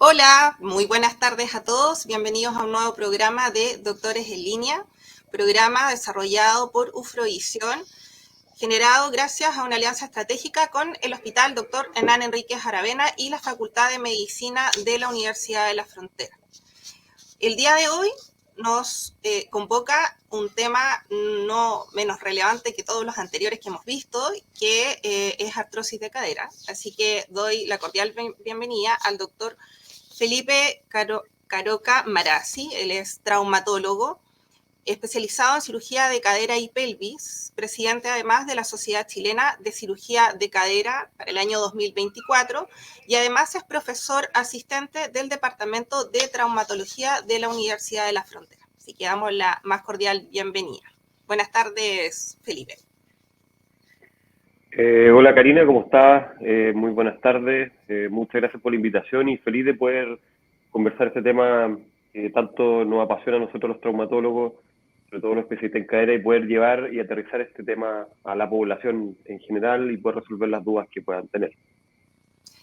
Hola, muy buenas tardes a todos. Bienvenidos a un nuevo programa de Doctores en Línea, programa desarrollado por UFROvisión, generado gracias a una alianza estratégica con el Hospital Dr. Hernán Enríquez Aravena y la Facultad de Medicina de la Universidad de la Frontera. El día de hoy nos convoca un tema no menos relevante que todos los anteriores que hemos visto, que es artrosis de cadera. Así que doy la cordial bienvenida al doctor Felipe Caroca Marazzi. Él es traumatólogo, especializado en cirugía de cadera y pelvis, presidente además de la Sociedad Chilena de Cirugía de Cadera para el año 2024 y además es profesor asistente del Departamento de Traumatología de la Universidad de la Frontera. Así que damos la más cordial bienvenida. Buenas tardes, Felipe. Hola Karina, ¿cómo estás? Muy buenas tardes. Muchas gracias por la invitación y feliz de poder conversar este tema que tanto nos apasiona a nosotros los traumatólogos, sobre todo los especialistas en cadera, y poder llevar y aterrizar este tema a la población en general y poder resolver las dudas que puedan tener.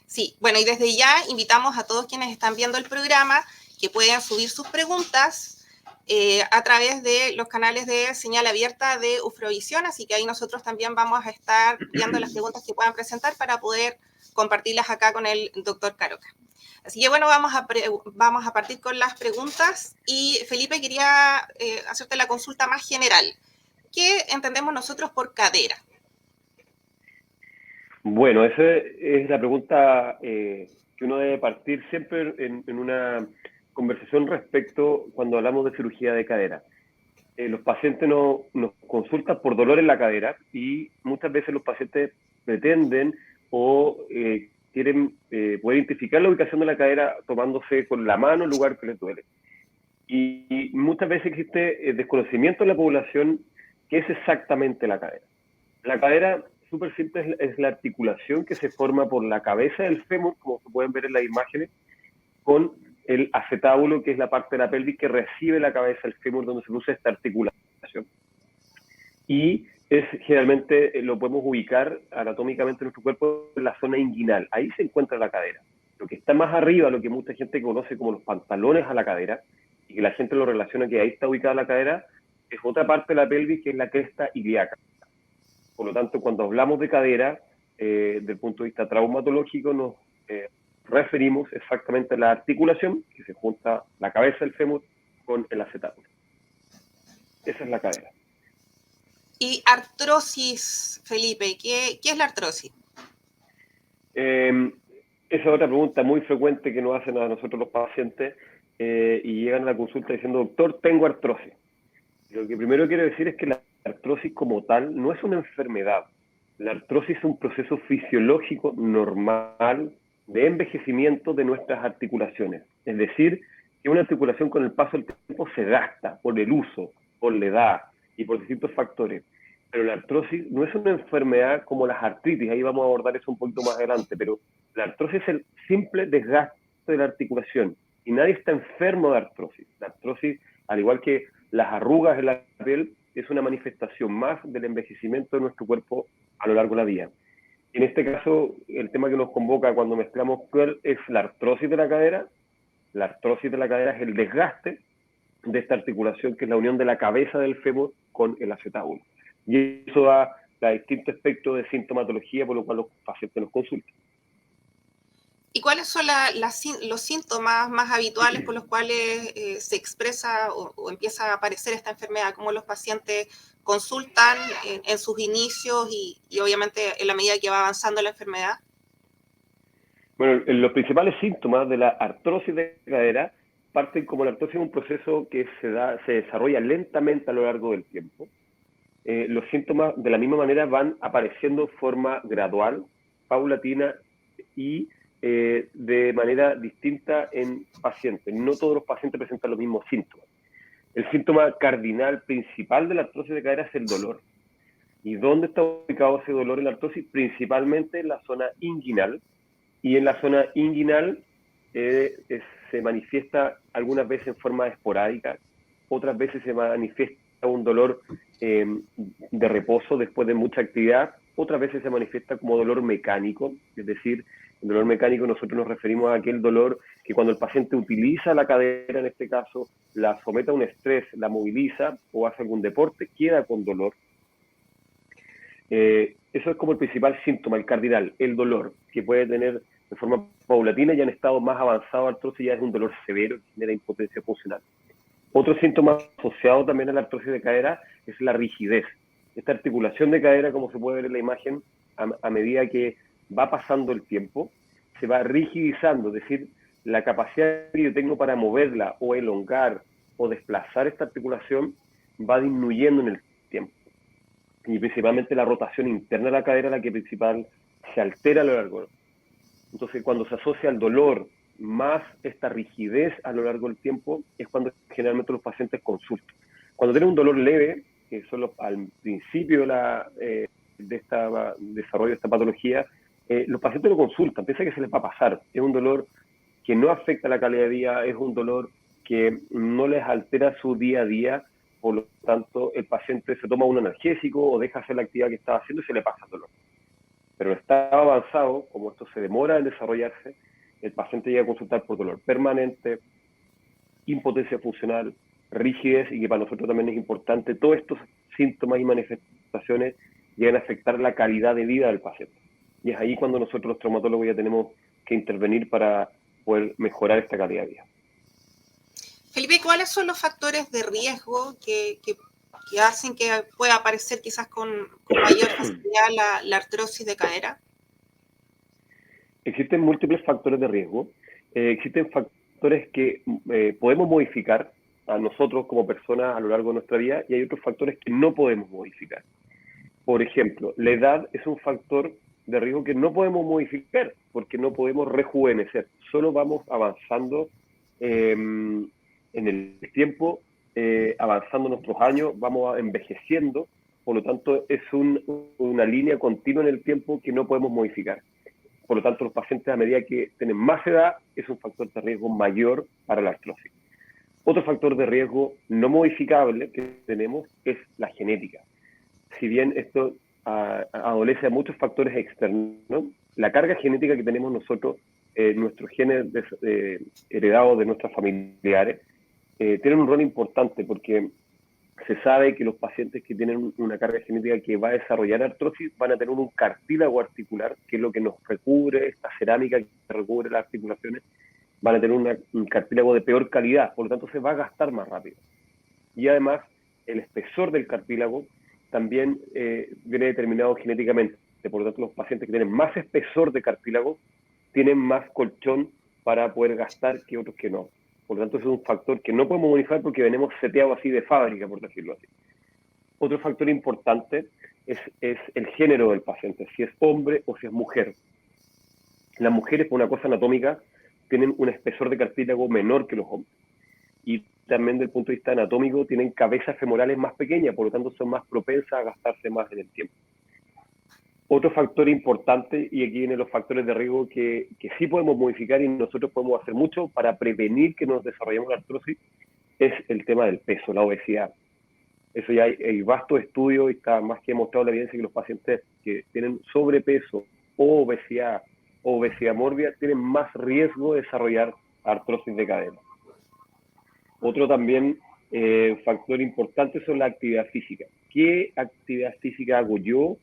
Sí, bueno, y desde ya invitamos a todos quienes están viendo el programa que puedan subir sus preguntas a través de los canales de señal abierta de UFROvisión, así que ahí nosotros también vamos a estar viendo las preguntas que puedan presentar para poder compartirlas acá con el doctor Caroca. Así que bueno, vamos a partir con las preguntas y Felipe, quería hacerte la consulta más general. ¿Qué entendemos nosotros por cadera? Bueno, esa es la pregunta que uno debe partir siempre en una conversación respecto cuando hablamos de cirugía de cadera. Los pacientes nos consultan por dolor en la cadera y muchas veces los pacientes pretenden o quieren poder identificar la ubicación de la cadera tomándose con la mano el lugar que les duele. Y muchas veces existe desconocimiento en la población qué es exactamente la cadera. La cadera, súper simple, es la articulación que se forma por la cabeza del fémur, como se pueden ver en las imágenes, con el acetábulo, que es la parte de la pelvis que recibe la cabeza del fémur, donde se produce esta articulación. Y es generalmente, lo podemos ubicar anatómicamente en nuestro cuerpo en la zona inguinal. Ahí se encuentra la cadera. Lo que está más arriba, lo que mucha gente conoce como los pantalones a la cadera, y que la gente lo relaciona que ahí está ubicada la cadera, es otra parte de la pelvis que es la cresta ilíaca. Por lo tanto, cuando hablamos de cadera, desde el punto de vista traumatológico, nos referimos exactamente a la articulación que se junta la cabeza del fémur con el acetábulo. Esa es la cadera. Y artrosis, Felipe, ¿qué es la artrosis? Esa es otra pregunta muy frecuente que nos hacen a nosotros los pacientes y llegan a la consulta diciendo, doctor, tengo artrosis. Lo que primero quiero decir es que la artrosis como tal no es una enfermedad. La artrosis es un proceso fisiológico normal de envejecimiento de nuestras articulaciones. Es decir, que una articulación con el paso del tiempo se gasta por el uso, por la edad y por distintos factores. Pero la artrosis no es una enfermedad como las artritis, ahí vamos a abordar eso un poquito más adelante, pero la artrosis es el simple desgaste de la articulación y nadie está enfermo de artrosis. La artrosis, al igual que las arrugas en la piel, es una manifestación más del envejecimiento de nuestro cuerpo a lo largo de la vida. En este caso, el tema que nos convoca cuando mezclamos cuál es la artrosis de la cadera. La artrosis de la cadera es el desgaste de esta articulación que es la unión de la cabeza del fémur con el acetábulo. Y eso da a distintos aspectos de sintomatología por lo cual los pacientes nos consultan. ¿Y cuáles son los síntomas más habituales por los cuales se expresa o empieza a aparecer esta enfermedad? ¿Cómo los pacientes consultan en sus inicios y obviamente en la medida que va avanzando la enfermedad? Bueno, los principales síntomas de la artrosis de cadera parten como la artrosis es un proceso que se desarrolla lentamente a lo largo del tiempo. Los síntomas de la misma manera van apareciendo de forma gradual, paulatina y de manera distinta en pacientes. No todos los pacientes presentan los mismos síntomas. El síntoma cardinal principal de la artrosis de cadera es el dolor. ¿Y dónde está ubicado ese dolor en la artrosis? Principalmente en la zona inguinal. Y en la zona inguinal se manifiesta algunas veces en forma esporádica, otras veces se manifiesta un dolor de reposo después de mucha actividad, otras veces se manifiesta como dolor mecánico, es decir, El dolor mecánico nosotros nos referimos a aquel dolor que cuando el paciente utiliza la cadera, en este caso, la somete a un estrés, la moviliza o hace algún deporte, queda con dolor. Eso es como el principal síntoma, el cardinal, el dolor, que puede tener de forma paulatina y en estado más avanzado de artrosis ya es un dolor severo que genera impotencia funcional. Otro síntoma asociado también a la artrosis de cadera es la rigidez. Esta articulación de cadera, como se puede ver en la imagen, a medida que va pasando el tiempo, se va rigidizando, es decir, la capacidad que yo tengo para moverla o elongar o desplazar esta articulación va disminuyendo en el tiempo. Y principalmente la rotación interna de la cadera es la que principal se altera a lo largo. Entonces, cuando se asocia el dolor más esta rigidez a lo largo del tiempo, es cuando generalmente los pacientes consultan. Cuando tienen un dolor leve, que solo al principio de este desarrollo de esta patología, los pacientes lo consultan, piensan que se les va a pasar. Es un dolor que no afecta la calidad de vida, es un dolor que no les altera su día a día, por lo tanto, el paciente se toma un analgésico o deja hacer la actividad que estaba haciendo y se le pasa el dolor. Pero en estado avanzado, como esto se demora en desarrollarse, el paciente llega a consultar por dolor permanente, impotencia funcional, rigidez, y que para nosotros también es importante, todos estos síntomas y manifestaciones llegan a afectar la calidad de vida del paciente. Y es ahí cuando nosotros los traumatólogos ya tenemos que intervenir para poder mejorar esta calidad de vida. Felipe, ¿cuáles son los factores de riesgo que hacen que pueda aparecer quizás con mayor facilidad la artrosis de cadera? Existen múltiples factores de riesgo. Existen factores que podemos modificar a nosotros como personas a lo largo de nuestra vida y hay otros factores que no podemos modificar. Por ejemplo, la edad es un factor de riesgo que no podemos modificar porque no podemos rejuvenecer. Solo vamos avanzando en el tiempo, avanzando nuestros años, vamos envejeciendo, por lo tanto es una línea continua en el tiempo que no podemos modificar. Por lo tanto, los pacientes a medida que tienen más edad es un factor de riesgo mayor para la artrosis. Otro factor de riesgo no modificable que tenemos es la genética. Si bien esto adolece a muchos factores externos, ¿no? La carga genética que tenemos nosotros, nuestros genes heredados de nuestros familiares, tienen un rol importante porque se sabe que los pacientes que tienen una carga genética que va a desarrollar artrosis van a tener un cartílago articular, que es lo que nos recubre, esta cerámica que recubre las articulaciones, van a tener un cartílago de peor calidad, por lo tanto se va a gastar más rápido. Y además, el espesor del cartílago también viene determinado genéticamente, por lo tanto los pacientes que tienen más espesor de cartílago tienen más colchón para poder gastar que otros que no. Por lo tanto, es un factor que no podemos modificar porque venimos seteados así de fábrica, por decirlo así. Otro factor importante es el género del paciente, si es hombre o si es mujer. Las mujeres, por una cosa anatómica, tienen un espesor de cartílago menor que los hombres. Y también desde el punto de vista anatómico, tienen cabezas femorales más pequeñas, por lo tanto son más propensas a gastarse más en el tiempo. Otro factor importante, y aquí vienen los factores de riesgo que sí podemos modificar y nosotros podemos hacer mucho para prevenir que nos desarrollemos la artrosis, es el tema del peso, la obesidad. Eso ya hay vastos estudios y está más que demostrado la evidencia que los pacientes que tienen sobrepeso o obesidad mórbida tienen más riesgo de desarrollar artrosis de cadera. Otro también factor importante son la actividad física. ¿Qué actividad física hago yo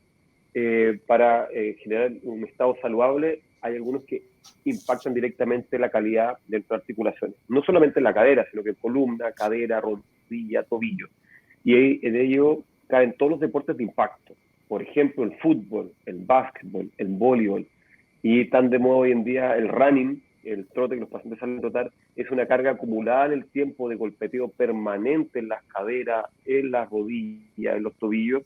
para generar un estado saludable? Hay algunos que impactan directamente la calidad de nuestras articulaciones. No solamente en la cadera, sino que en columna, cadera, rodilla, tobillo. Y en ello caen todos los deportes de impacto. Por ejemplo, el fútbol, el básquetbol, el voleibol. Y tan de moda hoy en día el running, el trote que los pacientes salen a trotar, es una carga acumulada en el tiempo de golpeteo permanente en las caderas, en las rodillas, en los tobillos,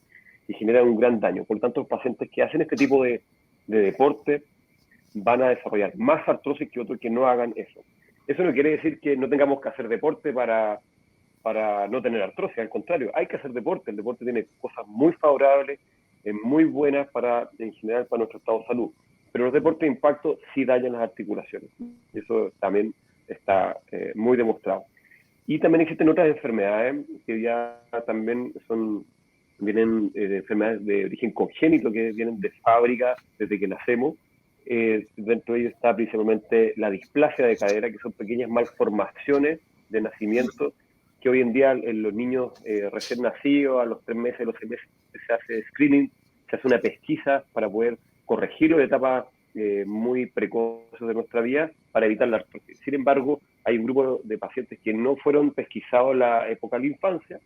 y genera un gran daño. Por lo tanto, los pacientes que hacen este tipo de deporte van a desarrollar más artrosis que otros que no hagan eso. Eso no quiere decir que no tengamos que hacer deporte para no tener artrosis, al contrario, hay que hacer deporte. El deporte tiene cosas muy favorables, muy buenas en general para nuestro estado de salud. Pero los deportes de impacto sí dañan las articulaciones. Eso también está muy demostrado. Y también existen otras enfermedades que ya también vienen de enfermedades de origen congénito, que vienen de fábrica desde que nacemos, Dentro de ello está principalmente la displasia de cadera, que son pequeñas malformaciones de nacimiento que hoy en día en los niños recién nacidos, a los 3 meses, a los 6 meses, se hace screening, se hace una pesquisa para poder corregirlo de etapas muy precoces de nuestra vida para evitar la artrosis. Sin embargo, hay un grupo de pacientes que no fueron pesquisados en la época de la infancia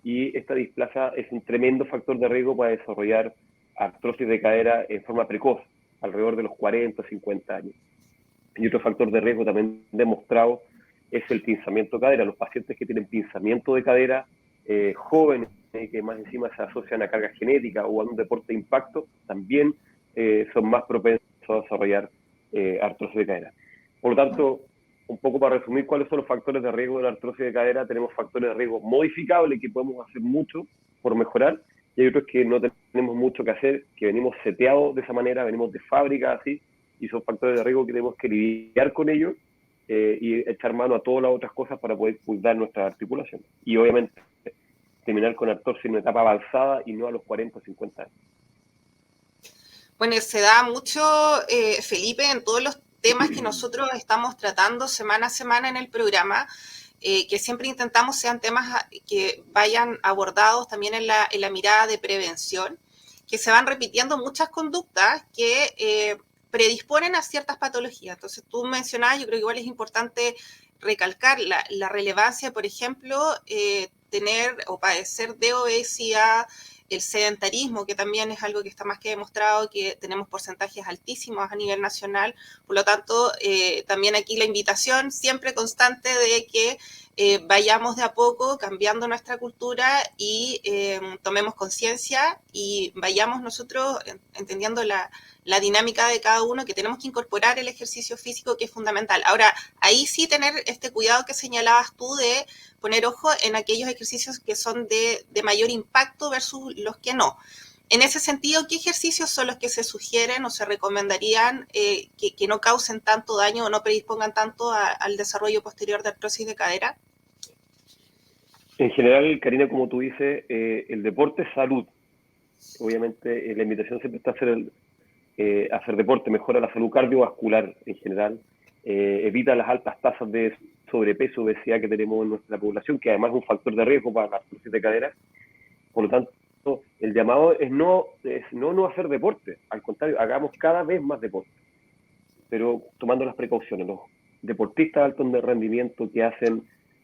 y esta displasia es un tremendo factor de riesgo para desarrollar artrosis de cadera en forma precoz, alrededor de los 40 o 50 años. Y otro factor de riesgo también demostrado es el pinzamiento de cadera. Los pacientes que tienen pinzamiento de cadera jóvenes, que más encima se asocian a carga genética o a un deporte de impacto, también son más propensos a desarrollar artrosis de cadera. Por lo tanto, un poco para resumir cuáles son los factores de riesgo de la artrosis de cadera, tenemos factores de riesgo modificables que podemos hacer mucho por mejorar, y hay otros que no tenemos mucho que hacer, que venimos seteados de esa manera, venimos de fábrica así, y son factores de riesgo que tenemos que lidiar con ellos y echar mano a todas las otras cosas para poder cuidar nuestras articulaciones. Y obviamente terminar con artrosis en una etapa avanzada y no a los 40 o 50 años. Bueno, se da mucho, Felipe, en todos los temas que nosotros estamos tratando semana a semana en el programa, que siempre intentamos sean temas que vayan abordados también en la mirada de prevención, que se van repitiendo muchas conductas que predisponen a ciertas patologías. Entonces, tú mencionabas, yo creo que igual es importante recalcar la relevancia, por ejemplo, tener o padecer de obesidad, el sedentarismo, que también es algo que está más que demostrado, que tenemos porcentajes altísimos a nivel nacional. Por lo tanto, también aquí la invitación siempre constante de que vayamos de a poco cambiando nuestra cultura y tomemos conciencia y vayamos nosotros entendiendo la dinámica de cada uno, que tenemos que incorporar el ejercicio físico, que es fundamental. Ahora, ahí sí tener este cuidado que señalabas tú de poner ojo en aquellos ejercicios que son de mayor impacto versus los que no. En ese sentido, ¿qué ejercicios son los que se sugieren o se recomendarían que no causen tanto daño o no predispongan tanto al desarrollo posterior de artrosis de cadera? En general, Karina, como tú dices, el deporte es salud. Obviamente, la invitación siempre está a hacer deporte, mejora la salud cardiovascular en general, evita las altas tasas de sobrepeso, obesidad que tenemos en nuestra población, que además es un factor de riesgo para la artrosis de cadera. Por lo tanto, el llamado es no hacer deporte, al contrario, hagamos cada vez más deporte, pero tomando las precauciones. Los deportistas de alto rendimiento que hacen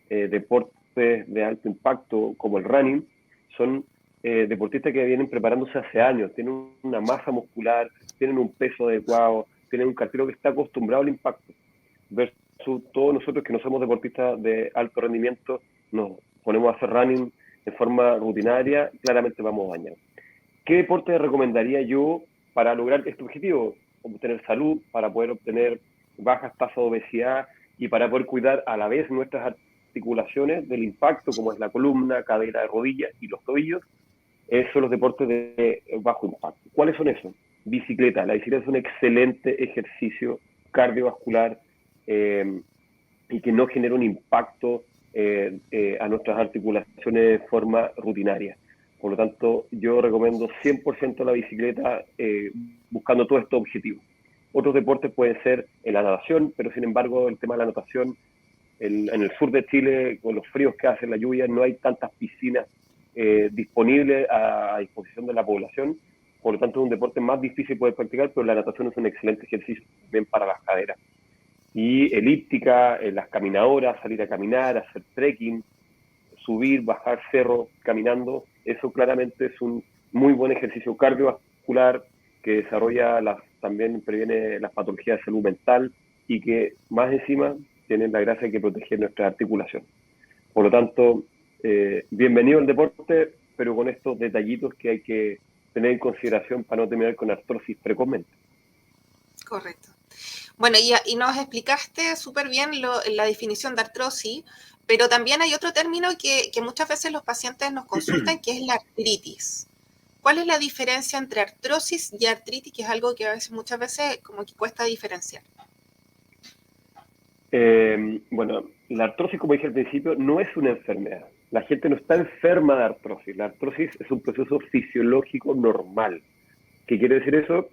deportes de alto impacto, como el running, son deportistas que vienen preparándose hace años, tienen una masa muscular, tienen un peso adecuado, tienen un cartílago que está acostumbrado al impacto, versus todos nosotros que no somos deportistas de alto rendimiento, nos ponemos a hacer running de forma rutinaria, claramente vamos a dañar. ¿Qué deporte recomendaría yo para lograr este objetivo? Obtener salud, para poder obtener bajas tasas de obesidad y para poder cuidar a la vez nuestras articulaciones del impacto, como es la columna, cadera, rodilla y los tobillos. Esos son los deportes de bajo impacto. ¿Cuáles son esos? Bicicleta. La bicicleta es un excelente ejercicio cardiovascular y que no genera un impacto a nuestras articulaciones de forma rutinaria. Por lo tanto, yo recomiendo 100% la bicicleta buscando todos estos objetivos. Otros deportes pueden ser la natación, pero sin embargo el tema de la natación, en el sur de Chile, con los fríos que hace, la lluvia, no hay tantas piscinas disponibles a disposición de la población. Por lo tanto, es un deporte más difícil de poder practicar, pero la natación es un excelente ejercicio también para las caderas. Y elíptica, las caminadoras, salir a caminar, hacer trekking, subir, bajar cerro caminando, eso claramente es un muy buen ejercicio cardiovascular que desarrolla también previene las patologías de salud mental y que más encima tienen la gracia de proteger nuestra articulación. Por lo tanto, bienvenido al deporte, pero con estos detallitos que hay que tener en consideración para no terminar con artrosis precozmente. Correcto. Bueno, y nos explicaste súper bien la definición de artrosis, pero también hay otro término que muchas veces los pacientes nos consultan, que es la artritis. ¿Cuál es la diferencia entre artrosis y artritis, que es algo que muchas veces como que cuesta diferenciar? Bueno, la artrosis, como dije al principio, no es una enfermedad. La gente no está enferma de artrosis. La artrosis es un proceso fisiológico normal. ¿Qué quiere decir eso?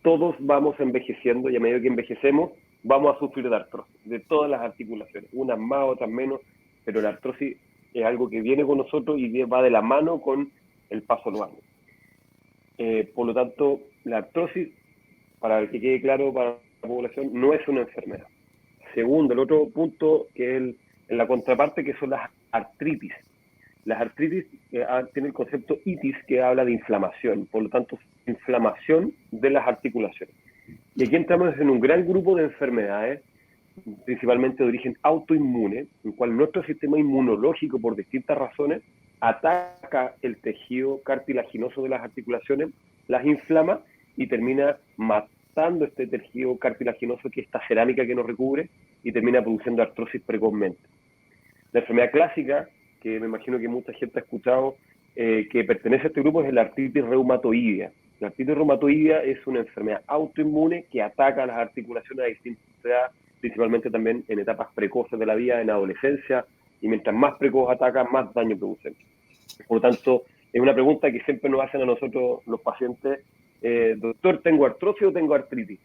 todos vamos envejeciendo y a medida que envejecemos vamos a sufrir de artrosis, de todas las articulaciones, unas más, otras menos, pero la artrosis es algo que viene con nosotros y va de la mano con el paso de los años. Por lo tanto, la artrosis, para que quede claro para la población, no es una enfermedad. Segundo, el otro punto que es en la contraparte, que son las artritis. Las artritis tienen el concepto itis, que habla de inflamación, por lo tanto, inflamación de las articulaciones. Y aquí entramos en un gran grupo de enfermedades, principalmente de origen autoinmune, en el cual nuestro sistema inmunológico, por distintas razones, ataca el tejido cartilaginoso de las articulaciones, las inflama y termina matando este tejido cartilaginoso, que es esta cerámica que nos recubre, y termina produciendo artrosis precozmente. La enfermedad clásica, que me imagino que mucha gente ha escuchado, que pertenece a este grupo, es la artritis reumatoidea. La artritis reumatoidea es una enfermedad autoinmune que ataca a las articulaciones a distintas edades, principalmente también en etapas precoces de la vida, en adolescencia, y mientras más precoz ataca, más daño produce. Por lo tanto, es una pregunta que siempre nos hacen a nosotros los pacientes, doctor, ¿tengo artrosis o tengo artritis?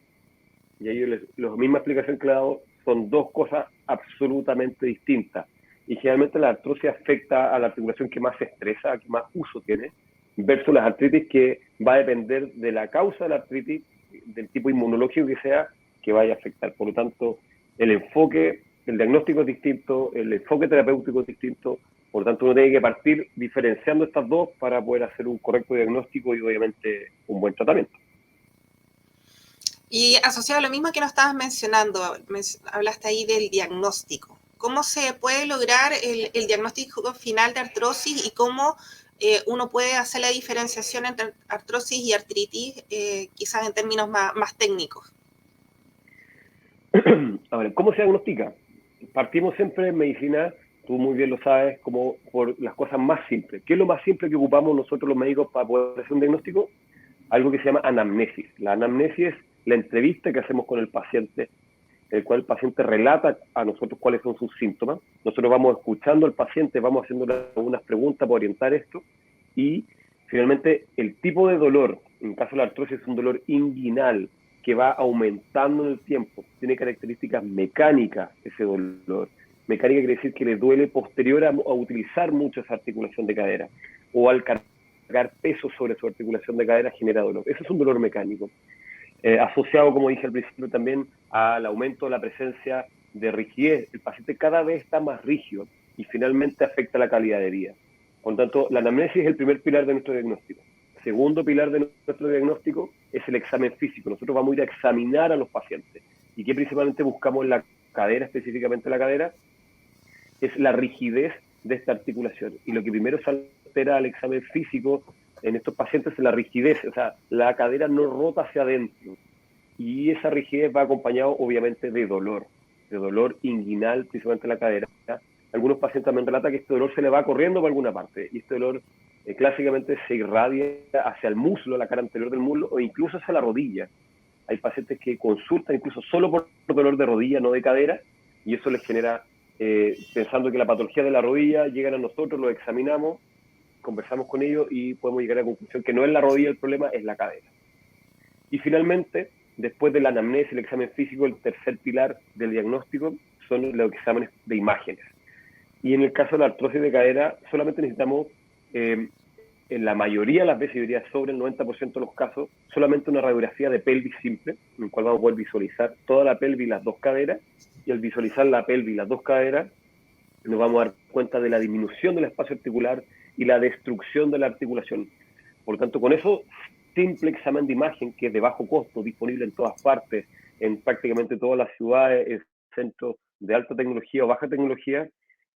Y ahí la misma explicación que le he dado, son dos cosas absolutamente distintas. Y generalmente la artrosis afecta a la articulación que más se estresa, que más uso tiene, versus las artritis, que va a depender de la causa de la artritis, del tipo inmunológico que sea, que vaya a afectar. Por lo tanto, el enfoque, el diagnóstico es distinto, el enfoque terapéutico es distinto, por lo tanto uno tiene que partir diferenciando estas dos para poder hacer un correcto diagnóstico y obviamente un buen tratamiento. Y asociado a lo mismo que nos estabas mencionando, hablaste ahí del diagnóstico. ¿Cómo se puede lograr el diagnóstico final de artrosis y cómo uno puede hacer la diferenciación entre artrosis y artritis, quizás en términos más técnicos? A ver, ¿cómo se diagnostica? Partimos siempre en medicina, tú muy bien lo sabes, como por las cosas más simples. ¿Qué es lo más simple que ocupamos nosotros los médicos para poder hacer un diagnóstico? Algo que se llama anamnesis. La anamnesis es la entrevista que hacemos con el paciente, en el cual el paciente relata a nosotros cuáles son sus síntomas. Nosotros vamos escuchando al paciente, vamos haciéndole algunas preguntas para orientar esto, y finalmente el tipo de dolor, en el caso de la artrosis, es un dolor inguinal que va aumentando en el tiempo. Tiene características mecánicas ese dolor. Mecánica quiere decir que le duele posterior a utilizar mucho esa articulación de cadera, o al cargar peso sobre su articulación de cadera genera dolor. Eso es un dolor mecánico. Asociado, como dije al principio, también al aumento de la presencia de rigidez. El paciente cada vez está más rígido y finalmente afecta la calidad de vida. Por lo tanto, la anamnesis es el primer pilar de nuestro diagnóstico. Segundo pilar de nuestro diagnóstico es el examen físico. Nosotros vamos a ir a examinar a los pacientes. ¿Y qué principalmente buscamos en la cadera, específicamente la cadera? Es la rigidez de esta articulación. Y lo que primero se altera al examen físico en estos pacientes es la rigidez. O sea, la cadera no rota hacia adentro. Y esa rigidez va acompañado, obviamente, de dolor inguinal, principalmente en la cadera. Algunos pacientes también relatan que este dolor se le va corriendo por alguna parte. Y este dolor clásicamente se irradia hacia el muslo, la cara anterior del muslo, o incluso hacia la rodilla. Hay pacientes que consultan incluso solo por dolor de rodilla, no de cadera, y eso les genera, pensando que la patología de la rodilla, llegan a nosotros, lo examinamos, conversamos con ellos y podemos llegar a la conclusión que no es la rodilla el problema, es la cadera. Y finalmente, después de la anamnesis, el examen físico, el tercer pilar del diagnóstico son los exámenes de imágenes. Y en el caso de la artrosis de cadera, solamente necesitamos, en la mayoría de las veces, yo diría sobre el 90% de los casos, solamente una radiografía de pelvis simple, en la cual vamos a poder visualizar toda la pelvis y las dos caderas, y al visualizar la pelvis y las dos caderas, nos vamos a dar cuenta de la disminución del espacio articular y la destrucción de la articulación. Por lo tanto, con eso, simple examen de imagen, que es de bajo costo, disponible en todas partes, en prácticamente todas las ciudades, en centros de alta tecnología o baja tecnología,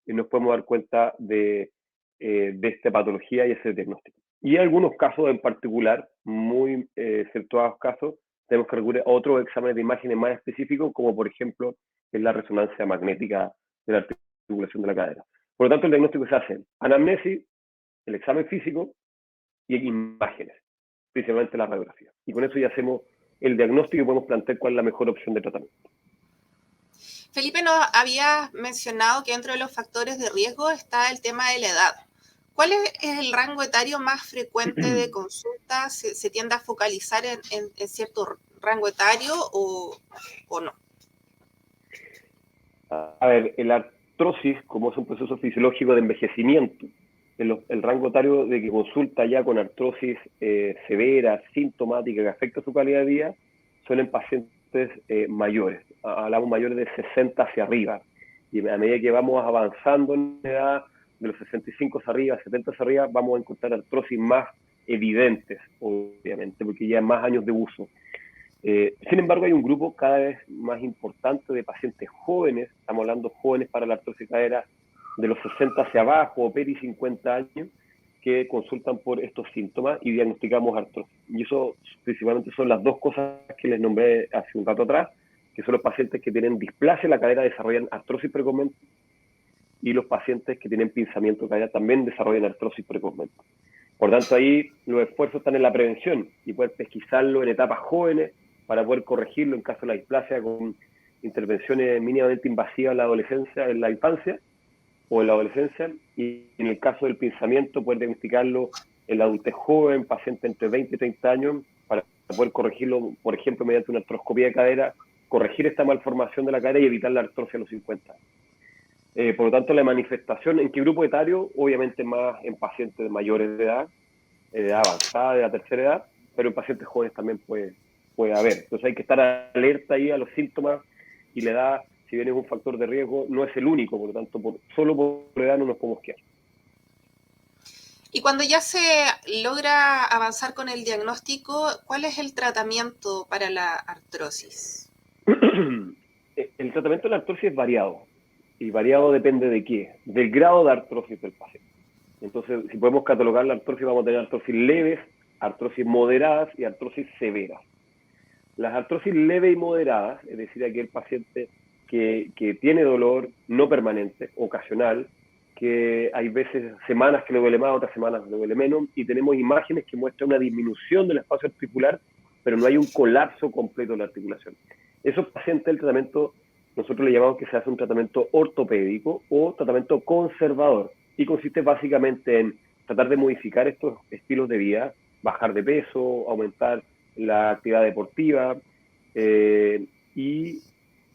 nos podemos dar cuenta de esta patología y ese diagnóstico. Y en algunos casos en particular, muy ciertos casos, tenemos que recurrir a otros exámenes de imágenes más específicos, como por ejemplo es la resonancia magnética de la articulación de la cadera. Por lo tanto, el diagnóstico se hace anamnesis, el examen físico y imágenes, principalmente la radiografía. Y con eso ya hacemos el diagnóstico y podemos plantear cuál es la mejor opción de tratamiento. Felipe, nos había mencionado que dentro de los factores de riesgo está el tema de la edad. ¿Cuál es el rango etario más frecuente de consulta? ¿Se tiende a focalizar en cierto rango etario o no? A ver, el artrosis, como es un proceso fisiológico de envejecimiento, el rango etario de que consulta ya con artrosis severa, sintomática, que afecta su calidad de vida, son en pacientes mayores. Hablamos mayores de 60 hacia arriba. Y a medida que vamos avanzando en edad, de los 65 hacia arriba, 70 hacia arriba, vamos a encontrar artrosis más evidentes, obviamente, porque ya hay más años de uso. Sin embargo, hay un grupo cada vez más importante de pacientes jóvenes, estamos hablando jóvenes para la artrosis cadera de los 60 hacia abajo, o peri 50 años, que consultan por estos síntomas y diagnosticamos artrosis. Y eso principalmente son las dos cosas que les nombré hace un rato atrás, que son los pacientes que tienen displasia en la cadera desarrollan artrosis precozmente, y los pacientes que tienen pinzamiento de cadera también desarrollan artrosis precozmente. Por tanto, ahí los esfuerzos están en la prevención y poder pesquisarlo en etapas jóvenes para poder corregirlo en caso de la displasia con intervenciones mínimamente invasivas en la adolescencia, en la infancia o en la adolescencia, y en el caso del pinzamiento poder diagnosticarlo en la adultez joven, paciente entre 20 y 30 años, para poder corregirlo, por ejemplo, mediante una artroscopía de cadera, corregir esta malformación de la cadera y evitar la artrosis a los 50 años. Por lo tanto, la manifestación, ¿en qué grupo etario? Obviamente más en pacientes mayores de edad avanzada, de la tercera edad, pero en pacientes jóvenes también puede haber. Entonces hay que estar alerta ahí a los síntomas, y la edad, si bien es un factor de riesgo, no es el único, por lo tanto, solo por edad no nos podemos quedar. Y cuando ya se logra avanzar con el diagnóstico, ¿cuál es el tratamiento para la artrosis? El tratamiento de la artrosis es variado, y variado depende de qué, del grado de artrosis del paciente. Entonces, si podemos catalogar la artrosis, vamos a tener artrosis leves, artrosis moderadas y artrosis severas. Las artrosis leves y moderadas, es decir, aquel paciente que tiene dolor no permanente, ocasional, que hay veces semanas que le duele más, otras semanas le duele menos, y tenemos imágenes que muestran una disminución del espacio articular, pero no hay un colapso completo de la articulación. Esos pacientes, el tratamiento, nosotros le llamamos que se hace un tratamiento ortopédico o tratamiento conservador, y consiste básicamente en tratar de modificar estos estilos de vida, bajar de peso, aumentar la actividad deportiva y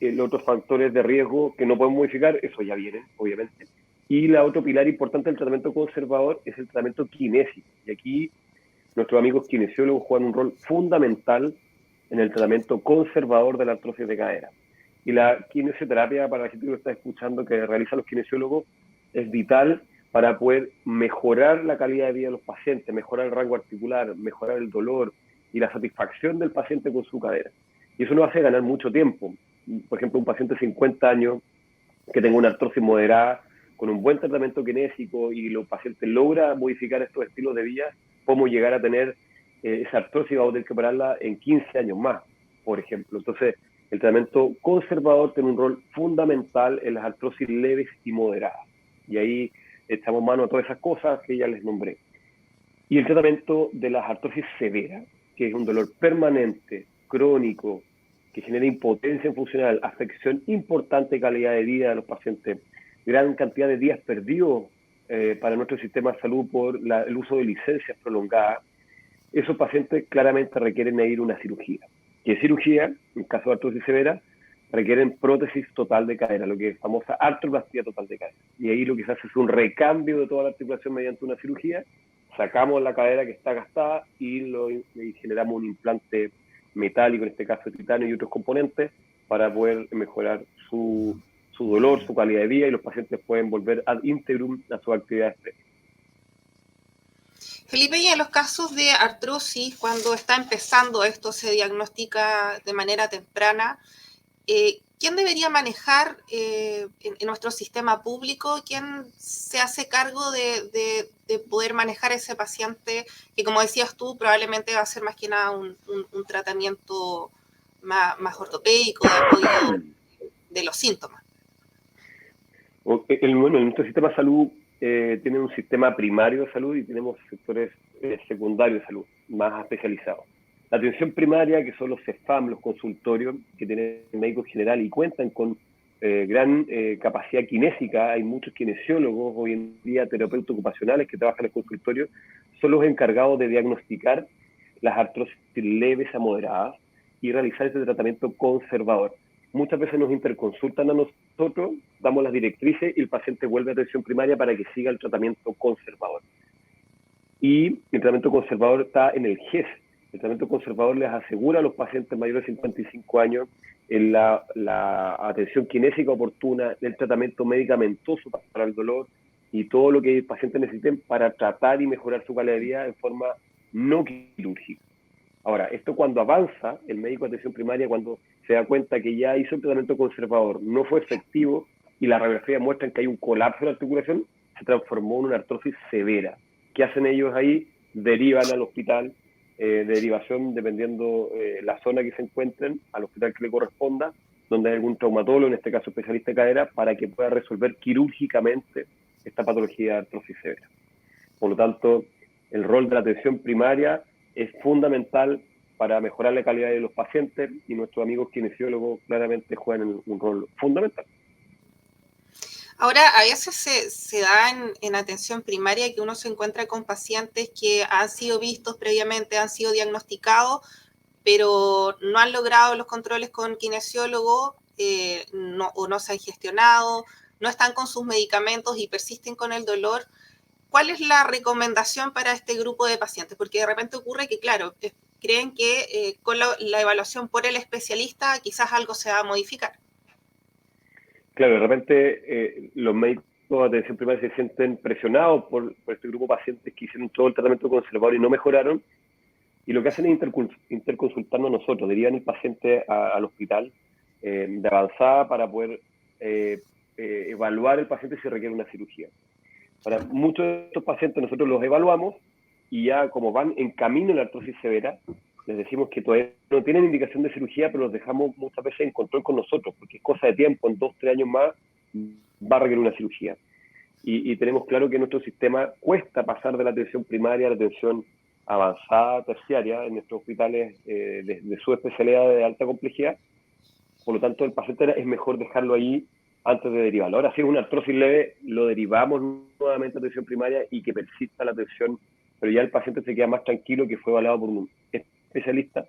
los otros factores de riesgo que no podemos modificar, eso ya viene, obviamente. Y la otro pilar importante del tratamiento conservador es el tratamiento kinésico. Y aquí nuestros amigos kinesiólogos juegan un rol fundamental en el tratamiento conservador de la artrosis de cadera. Y la kinesioterapia, para la gente que lo está escuchando, que realizan los kinesiólogos, es vital para poder mejorar la calidad de vida de los pacientes, mejorar el rango articular, mejorar el dolor y la satisfacción del paciente con su cadera. Y eso nos hace ganar mucho tiempo. Por ejemplo, un paciente de 50 años que tenga una artrosis moderada, con un buen tratamiento kinésico, y los pacientes logran modificar estos estilos de vida, podemos llegar a tener esa artrosis, vamos a tener que operarla en 15 años más, por ejemplo. Entonces, el tratamiento conservador tiene un rol fundamental en las artrosis leves y moderadas. Y ahí echamos mano a todas esas cosas que ya les nombré. Y el tratamiento de las artrosis severas, que es un dolor permanente, crónico, que genera impotencia funcional, afección importante de calidad de vida de los pacientes, gran cantidad de días perdidos para nuestro sistema de salud por el uso de licencias prolongadas. Esos pacientes claramente requieren ir a una cirugía. ¿Qué cirugía? En caso de artrosis severa, requieren prótesis total de cadera, lo que es famosa artroplastía total de cadera. Y ahí lo que se hace es un recambio de toda la articulación mediante una cirugía, sacamos la cadera que está gastada y generamos un implante metálico, en este caso de titanio y otros componentes, para poder mejorar su dolor, su calidad de vida, y los pacientes pueden volver ad integrum a sus actividades previas. Felipe, y en los casos de artrosis, cuando está empezando esto, se diagnostica de manera temprana, ¿quién debería manejar en nuestro sistema público? ¿Quién se hace cargo de poder manejar a ese paciente que, como decías tú, probablemente va a ser más que nada un tratamiento más ortopédico, de apoyo de los síntomas? Bueno, nuestro sistema de salud tiene un sistema primario de salud y tenemos sectores secundarios de salud más especializados. La atención primaria, que son los CEFAM, los consultorios, que tienen médicos general y cuentan con gran capacidad kinésica. Hay muchos kinesiólogos hoy en día, terapeutas ocupacionales que trabajan en el consultorio, son los encargados de diagnosticar las artrosis leves a moderadas y realizar este tratamiento conservador. Muchas veces nos interconsultan a nosotros, damos las directrices y el paciente vuelve a atención primaria para que siga el tratamiento conservador. Y el tratamiento conservador está en el GES. El tratamiento conservador les asegura a los pacientes mayores de 55 años en la atención kinésica oportuna, el tratamiento medicamentoso para el dolor y todo lo que el paciente necesiten para tratar y mejorar su calidad de vida en forma no quirúrgica. Ahora, esto cuando avanza, el médico de atención primaria, cuando se da cuenta que ya hizo el tratamiento conservador, no fue efectivo y las radiografías muestran que hay un colapso de la articulación, se transformó en una artrosis severa. ¿Qué hacen ellos ahí? Derivan al hospital de derivación, dependiendo la zona que se encuentren, al hospital que le corresponda, donde hay algún traumatólogo, en este caso especialista de cadera, para que pueda resolver quirúrgicamente esta patología de artrosis severa. Por lo tanto, el rol de la atención primaria es fundamental para mejorar la calidad de los pacientes y nuestros amigos kinesiólogos claramente juegan un rol fundamental. Ahora, a veces se da en atención primaria que uno se encuentra con pacientes que han sido vistos previamente, han sido diagnosticados, pero no han logrado los controles con kinesiólogo, o no se han gestionado, no están con sus medicamentos y persisten con el dolor. ¿Cuál es la recomendación para este grupo de pacientes? Porque de repente ocurre que, claro, creen que con la evaluación por el especialista quizás algo se va a modificar. Claro, de repente los médicos de atención primaria se sienten presionados por este grupo de pacientes que hicieron todo el tratamiento conservador y no mejoraron, y lo que hacen es interconsultarnos a nosotros, derivan el paciente al hospital de avanzada para poder evaluar el paciente si requiere una cirugía. Para muchos de estos pacientes nosotros los evaluamos y ya como van en camino a la artrosis severa, les decimos que todavía no tienen indicación de cirugía, pero los dejamos muchas veces en control con nosotros, porque es cosa de tiempo, en 2-3 años más va a requerir una cirugía. Y tenemos claro que nuestro sistema cuesta pasar de la atención primaria a la atención avanzada, terciaria, en nuestros hospitales de su especialidad de alta complejidad. Por lo tanto, el paciente es mejor dejarlo ahí antes de derivarlo. Ahora, si es una artrosis leve, lo derivamos nuevamente a atención primaria y que persista la atención, pero ya el paciente se queda más tranquilo que fue evaluado por un especialista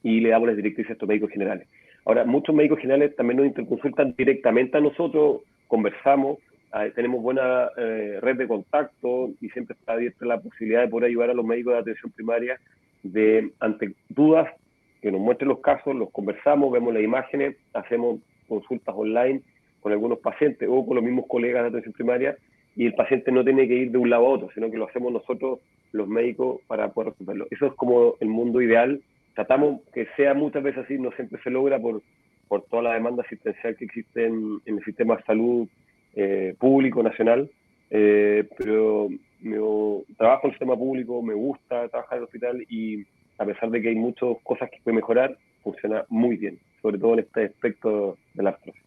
y le damos las directrices a estos médicos generales. Ahora, muchos médicos generales también nos interconsultan directamente a nosotros, conversamos, tenemos buena red de contacto y siempre está abierta la posibilidad de poder ayudar a los médicos de atención primaria ante dudas, que nos muestren los casos, los conversamos, vemos las imágenes, hacemos consultas online con algunos pacientes o con los mismos colegas de atención primaria, y el paciente no tiene que ir de un lado a otro, sino que lo hacemos nosotros, los médicos, para poder resolverlo. Eso es como el mundo ideal. Tratamos que sea muchas veces así, no siempre se logra por toda la demanda asistencial que existe en el sistema de salud público, nacional, pero trabajo en el sistema público, me gusta trabajar en el hospital y a pesar de que hay muchas cosas que pueden mejorar, funciona muy bien, sobre todo en este aspecto de la artrosis.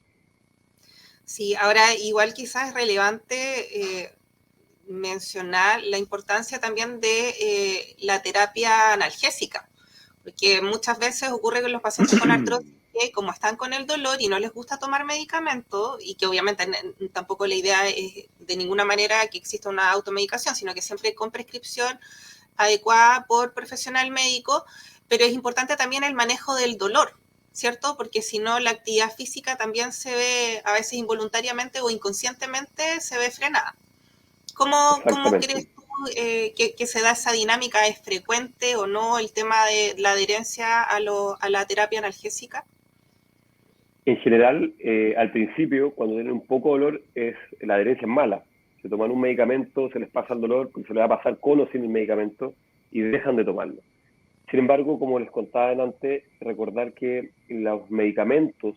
Sí, ahora igual quizás es relevante mencionar la importancia también de la terapia analgésica, porque muchas veces ocurre con los pacientes con artrosis que como están con el dolor y no les gusta tomar medicamentos, y que obviamente tampoco la idea es de ninguna manera que exista una automedicación, sino que siempre con prescripción adecuada por profesional médico, pero es importante también el manejo del dolor, ¿cierto? Porque si no, la actividad física también se ve, a veces involuntariamente o inconscientemente, se ve frenada. ¿Cómo crees tú que se da esa dinámica? ¿Es frecuente o no el tema de la adherencia a la terapia analgésica? En general, al principio, cuando tienen un poco de dolor, la adherencia es mala. Se toman un medicamento, se les pasa el dolor, pues se les va a pasar con o sin el medicamento y dejan de tomarlo. Sin embargo, como les contaba antes, recordar que los medicamentos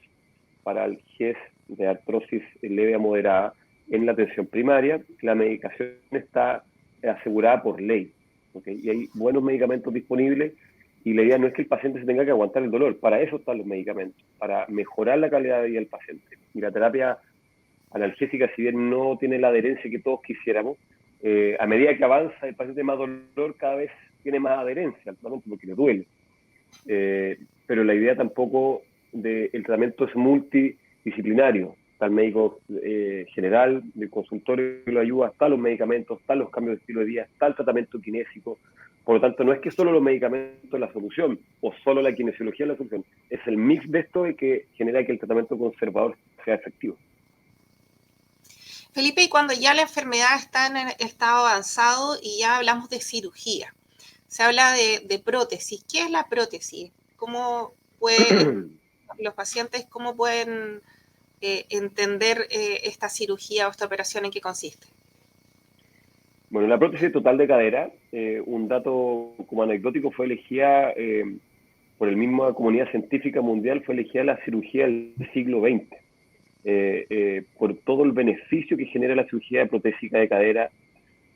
para el GES de artrosis leve a moderada en la atención primaria, la medicación está asegurada por ley, ¿okay? Y hay buenos medicamentos disponibles y la idea no es que el paciente se tenga que aguantar el dolor, para eso están los medicamentos, para mejorar la calidad de vida del paciente. Y la terapia analgésica, si bien no tiene la adherencia que todos quisiéramos, a medida que avanza el paciente más dolor, cada vez tiene más adherencia al tratamiento porque le duele. Pero la idea tampoco del tratamiento es multidisciplinario. está el médico general del consultorio que lo ayuda, están los medicamentos, están los cambios de estilo de vida, está el tratamiento kinésico. Por lo tanto, no es que solo los medicamentos es la solución o solo la kinesiología es la solución, es el mix de esto que genera que el tratamiento conservador sea efectivo. Felipe, y cuando ya la enfermedad está en estado avanzado y ya hablamos de cirugía, se habla de prótesis. ¿Qué es la prótesis? ¿Cómo pueden los pacientes, cómo pueden entender esta cirugía o esta operación en qué consiste? Bueno, la prótesis total de cadera, un dato como anecdótico, fue elegida por la misma comunidad científica mundial, fue elegida la cirugía del siglo XX, por todo el beneficio que genera la cirugía protésica de cadera.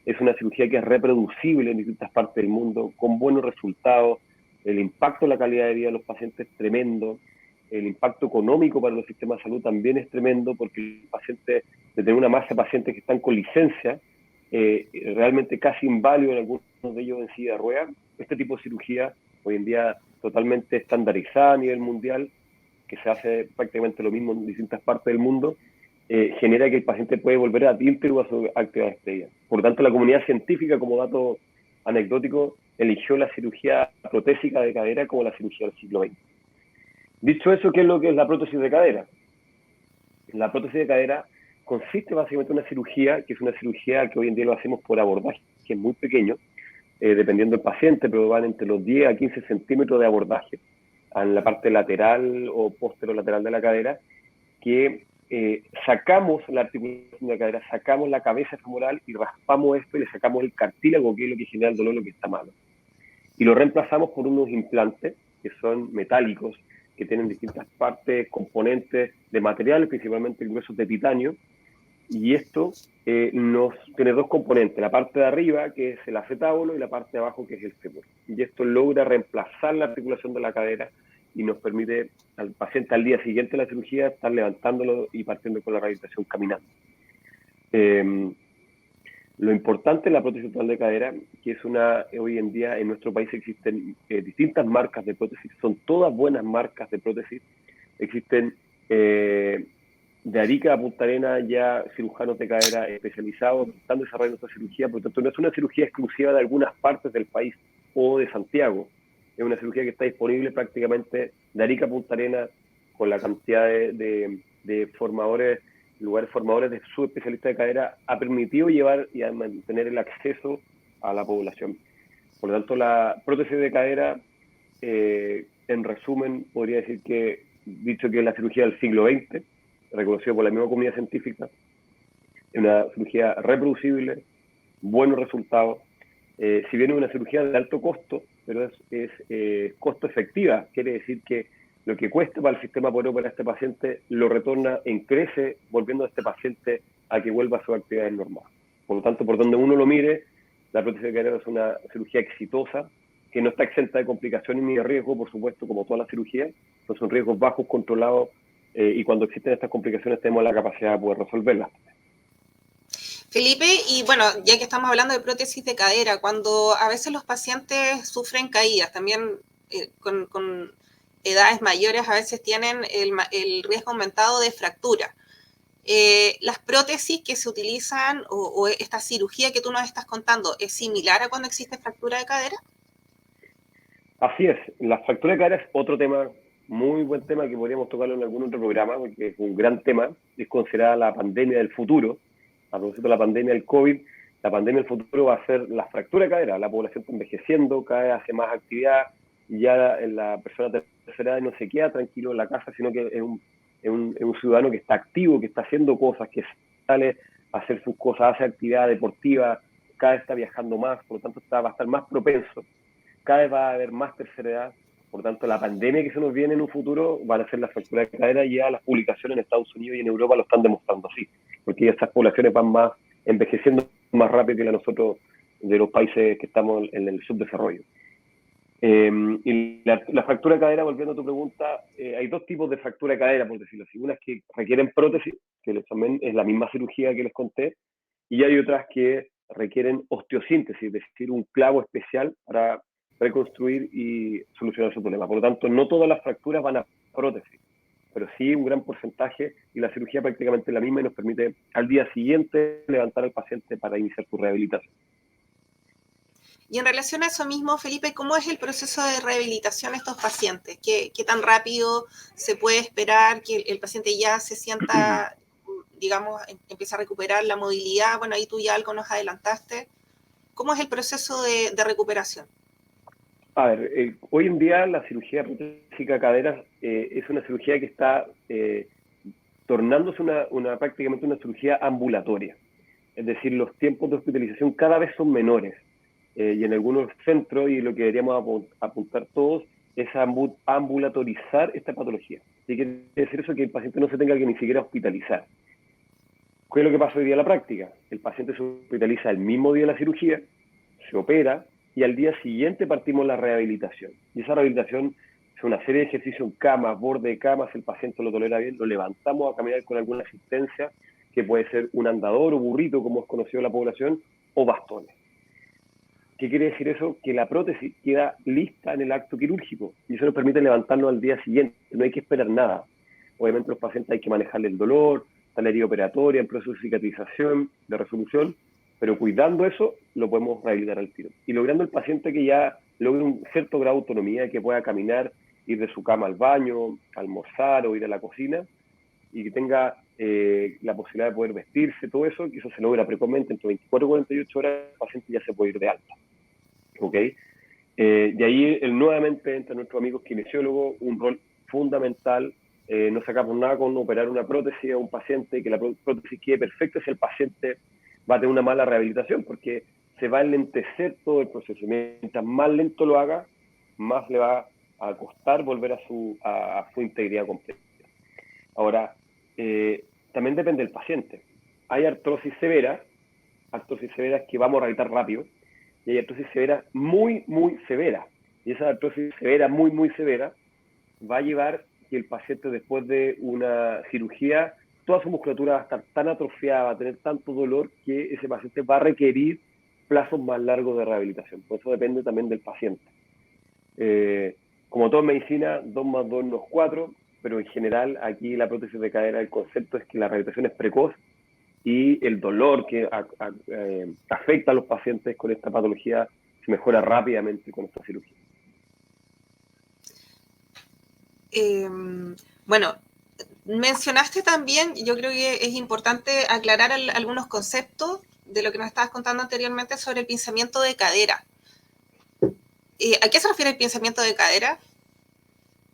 Es una cirugía que es reproducible en distintas partes del mundo, con buenos resultados. El impacto en la calidad de vida de los pacientes es tremendo. El impacto económico para los sistemas de salud también es tremendo, porque el paciente, de tener una masa de pacientes que están con licencia, realmente casi inválido en algunos de ellos en silla de ruedas. Este tipo de cirugía, hoy en día totalmente estandarizada a nivel mundial, que se hace prácticamente lo mismo en distintas partes del mundo, genera que el paciente puede volver a íntegro a su actividad estrella. Por lo tanto, la comunidad científica, como dato anecdótico, eligió la cirugía protésica de cadera como la cirugía del siglo XX. Dicho eso, ¿qué es lo que es la prótesis de cadera? La prótesis de cadera consiste básicamente en una cirugía, que es una cirugía que hoy en día lo hacemos por abordaje, que es muy pequeño, dependiendo del paciente, pero van entre los 10 a 15 centímetros de abordaje en la parte lateral o posterolateral de la cadera, que sacamos la articulación de la cadera, sacamos la cabeza femoral y raspamos esto y le sacamos el cartílago, que es lo que genera el dolor, lo que está malo. Y lo reemplazamos por unos implantes que son metálicos, que tienen distintas partes, componentes de materiales, principalmente gruesos de titanio, y esto nos tiene dos componentes, la parte de arriba, que es el acetábulo, y la parte de abajo, que es el fémur. Y esto logra reemplazar la articulación de la cadera y nos permite al paciente al día siguiente de la cirugía estar levantándolo y partiendo con la rehabilitación caminando. Lo importante es la prótesis total de cadera, que es hoy en día en nuestro país existen distintas marcas de prótesis, son todas buenas marcas de prótesis, existen de Arica a Punta Arenas ya cirujanos de cadera especializados que están desarrollando esta cirugía, por lo tanto no es una cirugía exclusiva de algunas partes del país o de Santiago, es una cirugía que está disponible prácticamente de Arica a Punta Arenas con la cantidad de formadores, lugares formadores de subespecialistas de cadera, ha permitido llevar y a mantener el acceso a la población. Por lo tanto, la prótesis de cadera, en resumen, podría decir que, dicho que es la cirugía del siglo XX, reconocida por la misma comunidad científica, es una cirugía reproducible, buenos resultados, si bien es una cirugía de alto costo, pero es costo efectiva, quiere decir que lo que cuesta para el sistema poder operar a este paciente lo retorna en crece, volviendo a este paciente a que vuelva a sus actividades normales. Por lo tanto, por donde uno lo mire, la prótesis de cadera es una cirugía exitosa, que no está exenta de complicaciones ni de riesgo, por supuesto, como todas las cirugías, pero son riesgos bajos, controlados, y cuando existen estas complicaciones tenemos la capacidad de poder resolverlas. Felipe, y bueno, ya que estamos hablando de prótesis de cadera, cuando a veces los pacientes sufren caídas, también con edades mayores a veces tienen el riesgo aumentado de fractura. Las prótesis que se utilizan o esta cirugía que tú nos estás contando, ¿es similar a cuando existe fractura de cadera? Así es, la fractura de cadera es otro tema, muy buen tema que podríamos tocarlo en algún otro programa, porque es un gran tema, es considerada la pandemia del futuro. A propósito de la pandemia del COVID, la pandemia del futuro va a ser la fractura de cadera, la población está envejeciendo, cada vez hace más actividad, y ya la persona de tercera edad no se queda tranquilo en la casa, sino que es un ciudadano que está activo, que está haciendo cosas, que sale a hacer sus cosas, hace actividad deportiva, cada vez está viajando más, por lo tanto va a estar más propenso, cada vez va a haber más tercera edad, por lo tanto la pandemia que se nos viene en un futuro van a ser la fractura de cadera, y ya las publicaciones en Estados Unidos y en Europa lo están demostrando así, porque ya estas poblaciones van más envejeciendo más rápido que la nosotros de los países que estamos en el subdesarrollo. Y la fractura de cadera, volviendo a tu pregunta, hay dos tipos de fractura de cadera, por decirlo así. Unas que requieren prótesis, que también es la misma cirugía que les conté, y hay otras que requieren osteosíntesis, es decir, un clavo especial para reconstruir y solucionar su problema. Por lo tanto, no todas las fracturas van a prótesis. pero sí un gran porcentaje, y la cirugía prácticamente es la misma y nos permite al día siguiente levantar al paciente para iniciar su rehabilitación. Y en relación a eso mismo, Felipe, ¿cómo es el proceso de rehabilitación de estos pacientes? ¿Qué tan rápido se puede esperar que el paciente ya se sienta, digamos, empieza a recuperar la movilidad? Bueno, ahí tú ya algo nos adelantaste. ¿Cómo es el proceso de recuperación? A ver, hoy en día la cirugía protésica de caderas es una cirugía que está tornándose prácticamente una cirugía ambulatoria. Es decir, los tiempos de hospitalización cada vez son menores. Y en algunos centros, y lo que deberíamos apuntar todos, es ambulatorizar esta patología. ¿Qué quiere decir eso? Que el paciente no se tenga que ni siquiera hospitalizar. ¿Qué es lo que pasa hoy día en la práctica? El paciente se hospitaliza el mismo día de la cirugía, se opera, y al día siguiente partimos la rehabilitación. Y esa rehabilitación es una serie de ejercicios en camas, borde de camas, el paciente lo tolera bien, lo levantamos a caminar con alguna asistencia, que puede ser un andador o burrito, como es conocido en la población, o bastones. ¿Qué quiere decir eso? Que la prótesis queda lista en el acto quirúrgico y eso nos permite levantarlo al día siguiente. No hay que esperar nada. Obviamente los pacientes hay que manejarle el dolor, está la herida operatoria, en proceso de cicatrización, de resolución, pero cuidando eso lo podemos rehabilitar al tiro. Y logrando el paciente que ya logre un cierto grado de autonomía, que pueda caminar, ir de su cama al baño, almorzar o ir a la cocina, y que tenga la posibilidad de poder vestirse, todo eso, que eso se logra precozmente, entre 24 y 48 horas el paciente ya se puede ir de alta. ¿Ok? De ahí nuevamente entra nuestro amigo kinesiólogo, un rol fundamental. No sacamos nada con operar una prótesis a un paciente, que la prótesis quede perfecta si el paciente va a tener una mala rehabilitación, porque se va a enlentecer todo el proceso. Mientras más lento lo haga, más le va a costar volver a su integridad completa. Ahora, también depende del paciente. Hay artrosis severas que vamos a rehabilitar rápido, y hay artrosis severa muy, muy severa. Y esa artrosis severa, muy, muy severa, va a llevar que el paciente después de una cirugía, toda su musculatura va a estar tan atrofiada, va a tener tanto dolor, que ese paciente va a requerir plazos más largos de rehabilitación. Por eso depende también del paciente. Como todo en medicina, 2 más 2 no es 4, pero en general aquí la prótesis de cadera, el concepto es que la rehabilitación es precoz y el dolor que afecta a los pacientes con esta patología se mejora rápidamente con esta cirugía. Bueno, mencionaste también, yo creo que es importante aclarar algunos conceptos de lo que nos estabas contando anteriormente sobre el pinzamiento de cadera. ¿A qué se refiere el pinzamiento de cadera?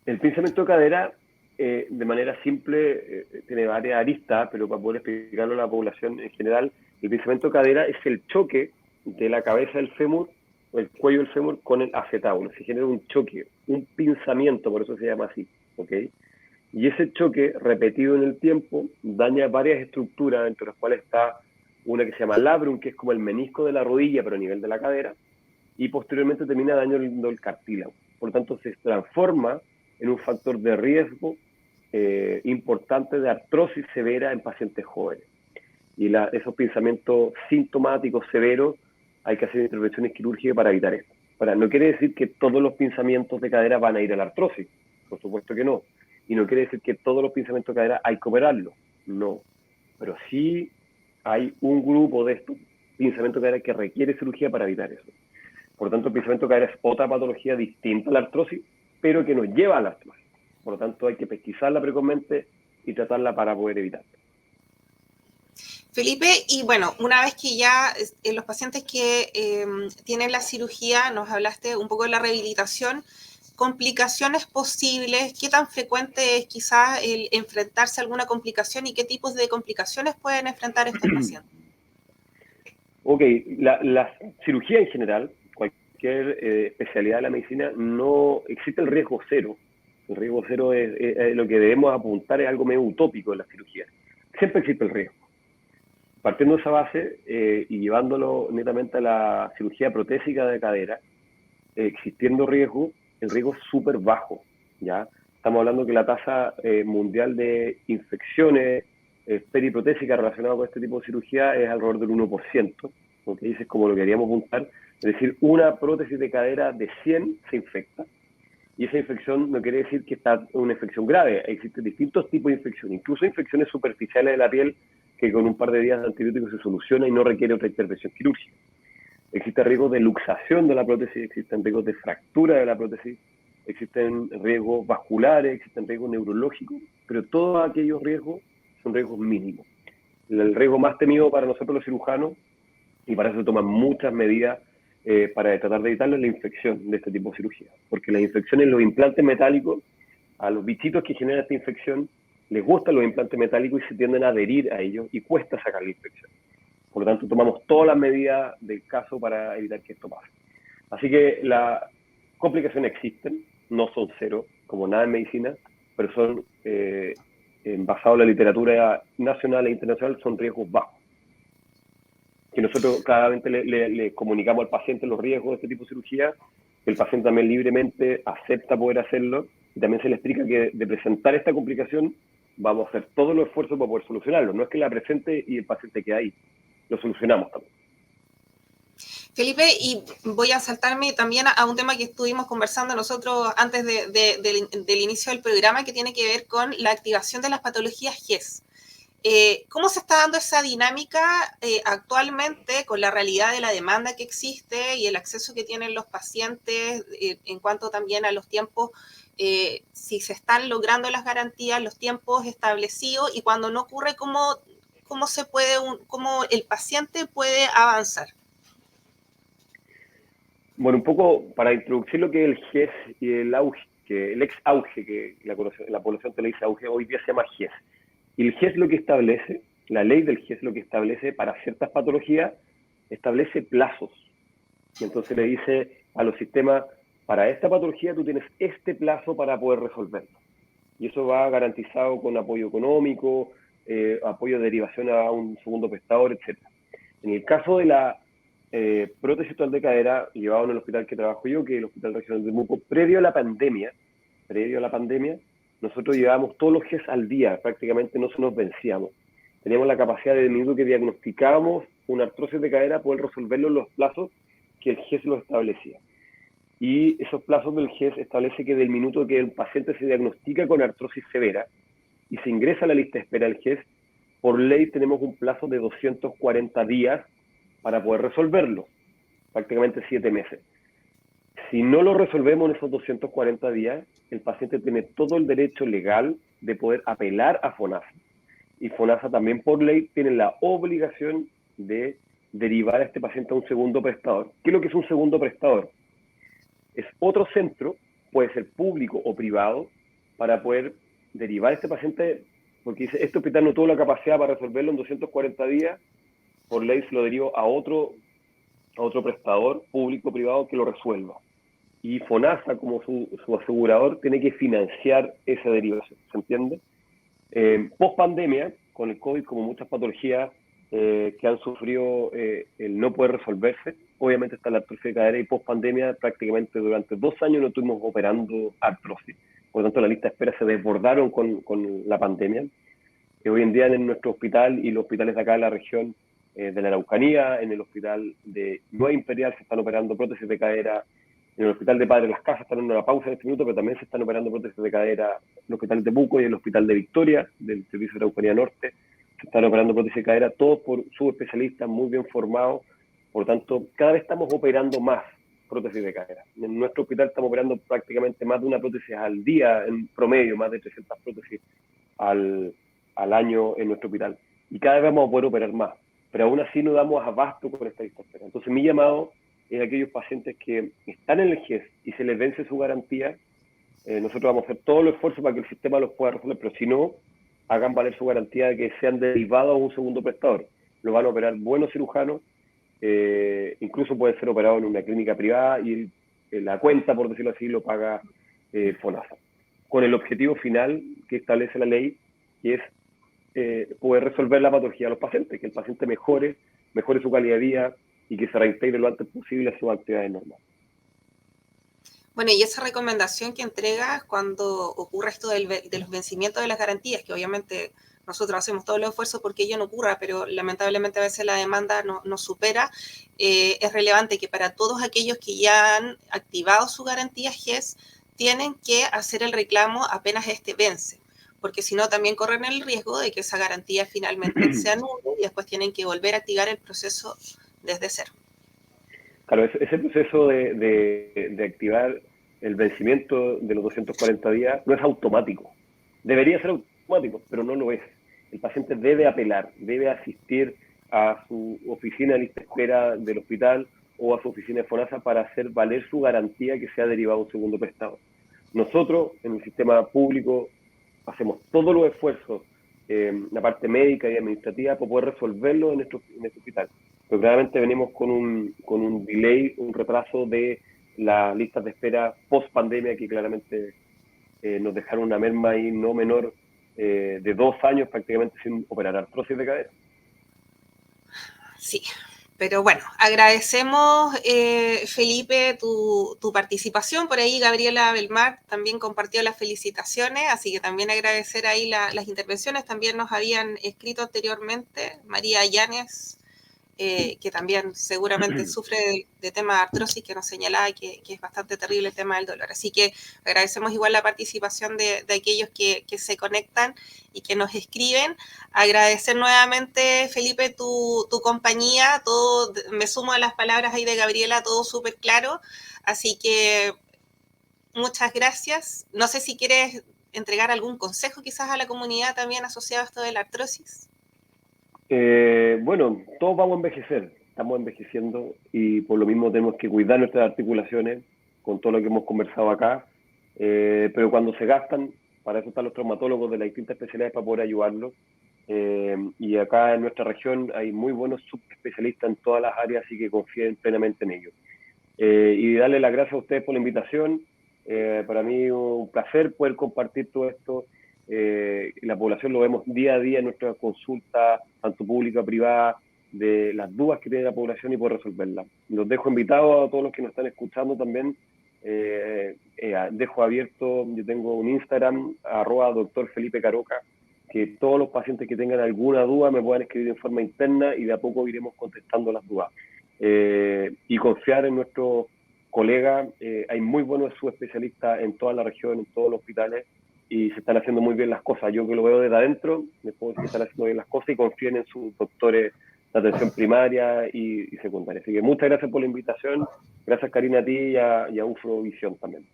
El pinzamiento de cadera, de manera simple, tiene varias aristas, pero para poder explicarlo a la población en general, el pinzamiento de cadera es el choque de la cabeza del fémur o el cuello del fémur con el acetábulo. Se genera un choque, un pinzamiento, por eso se llama así, ¿ok? Y ese choque, repetido en el tiempo, daña varias estructuras, entre las cuales está una que se llama labrum, que es como el menisco de la rodilla, pero a nivel de la cadera, y posteriormente termina dañando el cartílago. Por lo tanto, se transforma en un factor de riesgo importante de artrosis severa en pacientes jóvenes. Y esos pinzamientos sintomáticos severos, hay que hacer intervenciones quirúrgicas para evitar esto. Ahora, no quiere decir que todos los pinzamientos de cadera van a ir a la artrosis, por supuesto que no. Y no quiere decir que todos los pinzamientos de cadera hay que operarlos, no. Pero sí hay un grupo de estos pinzamientos de cadera que requiere cirugía para evitar eso. Por lo tanto, el pinzamiento de cadera es otra patología distinta a la artrosis, pero que nos lleva a la artrosis. Por lo tanto, hay que pesquisarla precozmente y tratarla para poder evitarla. Felipe, y bueno, una vez que ya los pacientes que tienen la cirugía, nos hablaste un poco de la rehabilitación, complicaciones posibles, qué tan frecuente es quizás el enfrentarse a alguna complicación y qué tipos de complicaciones pueden enfrentar estos pacientes. Ok, la cirugía en general, cualquier especialidad de la medicina, no existe el riesgo cero. El riesgo cero es lo que debemos apuntar, es algo medio utópico en la cirugía. Siempre existe el riesgo. Partiendo de esa base y llevándolo netamente a la cirugía protésica de cadera, existiendo riesgo, el riesgo es súper bajo, ¿ya? Estamos hablando que la tasa mundial de infecciones periprotésicas relacionadas con este tipo de cirugía es alrededor del 1%, porque dice es como lo que queríamos apuntar, es decir, una prótesis de cadera de 100 se infecta, Y esa infección no quiere decir que está una infección grave. Existen distintos tipos de infección, incluso infecciones superficiales de la piel que con un par de días de antibióticos se soluciona y no requiere otra intervención quirúrgica. Existe riesgo de luxación de la prótesis, existen riesgos de fractura de la prótesis, existen riesgos vasculares, existen riesgos neurológicos, pero todos aquellos riesgos son riesgos mínimos. El riesgo más temido para nosotros los cirujanos, y para eso se toman muchas medidas para tratar de evitarlo, es la infección de este tipo de cirugía. Porque las infecciones, los implantes metálicos, a los bichitos que generan esta infección, les gustan los implantes metálicos y se tienden a adherir a ellos y cuesta sacar la infección. Por lo tanto, tomamos todas las medidas del caso para evitar que esto pase. Así que las complicaciones existen, no son cero, como nada en medicina, pero son, basado en la literatura nacional e internacional, son riesgos bajos. Que nosotros claramente le comunicamos al paciente los riesgos de este tipo de cirugía, que el paciente también libremente acepta poder hacerlo, y también se le explica que de presentar esta complicación vamos a hacer todos los esfuerzos para poder solucionarlo. No es que la presente y el paciente quede ahí, lo solucionamos también. Felipe, y voy a saltarme también a un tema que estuvimos conversando nosotros antes del inicio del programa, que tiene que ver con la activación de las patologías GES. ¿Cómo se está dando esa dinámica actualmente con la realidad de la demanda que existe y el acceso que tienen los pacientes en cuanto también a los tiempos, si se están logrando las garantías, los tiempos establecidos, y cuando no ocurre, cómo el paciente puede avanzar? Bueno, un poco para introducir lo que es el GES y el auge, el ex auge, que la población te le dice auge, hoy día se llama GES. Y el GES lo que establece, la ley del GES lo que establece para ciertas patologías, establece plazos. Y entonces le dice a los sistemas, para esta patología tú tienes este plazo para poder resolverlo. Y eso va garantizado con apoyo económico, apoyo de derivación a un segundo prestador, etc. En el caso de la prótesis total de cadera, llevado en el hospital que trabajo yo, que es el Hospital Regional de Temuco, previo a la pandemia, nosotros llevábamos todos los GES al día, prácticamente no se nos vencíamos. Teníamos la capacidad de minuto que diagnosticábamos una artrosis de cadera, poder resolverlo en los plazos que el GES lo establecía. Y esos plazos del GES establece que del minuto que el paciente se diagnostica con artrosis severa y se ingresa a la lista de espera del GES, por ley tenemos un plazo de 240 días para poder resolverlo, prácticamente 7 meses. Si no lo resolvemos en esos 240 días, el paciente tiene todo el derecho legal de poder apelar a FONASA. Y FONASA también por ley tiene la obligación de derivar a este paciente a un segundo prestador. ¿Qué es lo que es un segundo prestador? Es otro centro, puede ser público o privado, para poder derivar a este paciente, porque dice, este hospital no tuvo la capacidad para resolverlo en 240 días, por ley se lo derivo a otro prestador público o privado que lo resuelva. Y FONASA, como su asegurador, tiene que financiar esa derivación, ¿se entiende? Post pandemia, con el COVID, como muchas patologías que han sufrido el no poder resolverse, obviamente está la artrosis de cadera, y post pandemia prácticamente durante 2 años no estuvimos operando artrosis. Por lo tanto, la lista de espera se desbordaron con la pandemia. Hoy en día en nuestro hospital y los hospitales de acá de la región de la Araucanía, en el hospital de Nueva Imperial se están operando prótesis de cadera, en el hospital de Padre Las Casas están en una pausa en este minuto, pero también se están operando prótesis de cadera en el hospital de Temuco y en el hospital de Victoria, del Servicio de Araucanía Norte, se están operando prótesis de cadera, todos por subespecialistas muy bien formados. Por lo tanto, cada vez estamos operando más prótesis de cadera. En nuestro hospital estamos operando prácticamente más de una prótesis al día, en promedio, más de 300 prótesis al año en nuestro hospital. Y cada vez vamos a poder operar más, pero aún así no damos abasto con esta lista de espera. Entonces, mi llamado es a aquellos pacientes que están en el GES y se les vence su garantía. Nosotros vamos a hacer todo el esfuerzo para que el sistema los pueda resolver, pero si no, hagan valer su garantía de que sean derivados a un segundo prestador. Lo van a operar buenos cirujanos, incluso pueden ser operados en una clínica privada y la cuenta, por decirlo así, lo paga FONASA. Con el objetivo final que establece la ley, que es poder resolver la patología de los pacientes, que el paciente mejore su calidad de vida y que se reintegre lo antes posible a sus actividades normales. Bueno, y esa recomendación que entregas cuando ocurre esto de los vencimientos de las garantías, que obviamente nosotros hacemos todo el esfuerzo porque ello no ocurra, pero lamentablemente a veces la demanda nos supera, es relevante que para todos aquellos que ya han activado su garantía GES tienen que hacer el reclamo apenas este vence, porque si no también corren el riesgo de que esa garantía finalmente se anule y después tienen que volver a activar el proceso desde cero. Claro, ese proceso de activar el vencimiento de los 240 días no es automático. Debería ser automático, pero no lo es. El paciente debe apelar, debe asistir a su oficina de lista de espera del hospital o a su oficina de FONASA para hacer valer su garantía que se ha derivado un segundo prestado. Nosotros, en el sistema público, hacemos todos los esfuerzos, la parte médica y administrativa, para poder resolverlo en este hospital. Pero claramente venimos con un delay, un retraso de las listas de espera post-pandemia que claramente nos dejaron una merma ahí no menor de 2 años prácticamente sin operar artrosis de cadera. Sí, pero bueno, agradecemos, Felipe, tu participación. Por ahí Gabriela Belmar también compartió las felicitaciones, así que también agradecer ahí las intervenciones. También nos habían escrito anteriormente María Llanes, que también seguramente sufre de tema de artrosis, que nos señalaba que es bastante terrible el tema del dolor. Así que agradecemos igual la participación de aquellos que se conectan y que nos escriben. Agradecer nuevamente, Felipe, tu compañía. Todo, me sumo a las palabras ahí de Gabriela, todo súper claro. Así que muchas gracias. No sé si quieres entregar algún consejo quizás a la comunidad también asociado a esto de la artrosis. Bueno, todos vamos a envejecer, estamos envejeciendo y por lo mismo tenemos que cuidar nuestras articulaciones con todo lo que hemos conversado acá, pero cuando se gastan, para eso están los traumatólogos de las distintas especialidades para poder ayudarlos. Y acá en nuestra región hay muy buenos subespecialistas en todas las áreas, así que confíen plenamente en ellos. Y darle las gracias a ustedes por la invitación. Para mí un placer poder compartir todo esto. La población lo vemos día a día en nuestra consulta, tanto pública, privada, de las dudas que tiene la población y poder resolverlas. Los dejo invitados a todos los que nos están escuchando también. Dejo abierto, yo tengo un Instagram, @Dr. Felipe Caroca, que todos los pacientes que tengan alguna duda me puedan escribir en forma interna y de a poco iremos contestando las dudas. Y confiar en nuestros colegas, hay muy buenos subespecialistas en toda la región, en todos los hospitales, y se están haciendo muy bien las cosas. Yo que lo veo desde adentro, les puedo decir que están haciendo bien las cosas y confíen en sus doctores de atención primaria y secundaria. Así que muchas gracias por la invitación. Gracias, Karina, a ti y a Ufrovisión también.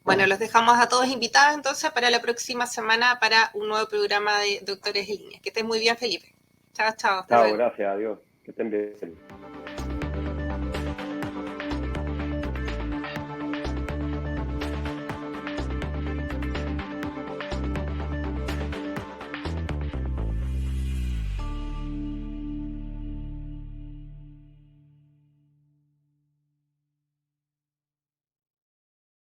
Bueno, los dejamos a todos invitados entonces para la próxima semana para un nuevo programa de Doctores en Línea. Que estén muy bien, Felipe. Chao, chao. Chao, gracias, adiós. Que estén bien.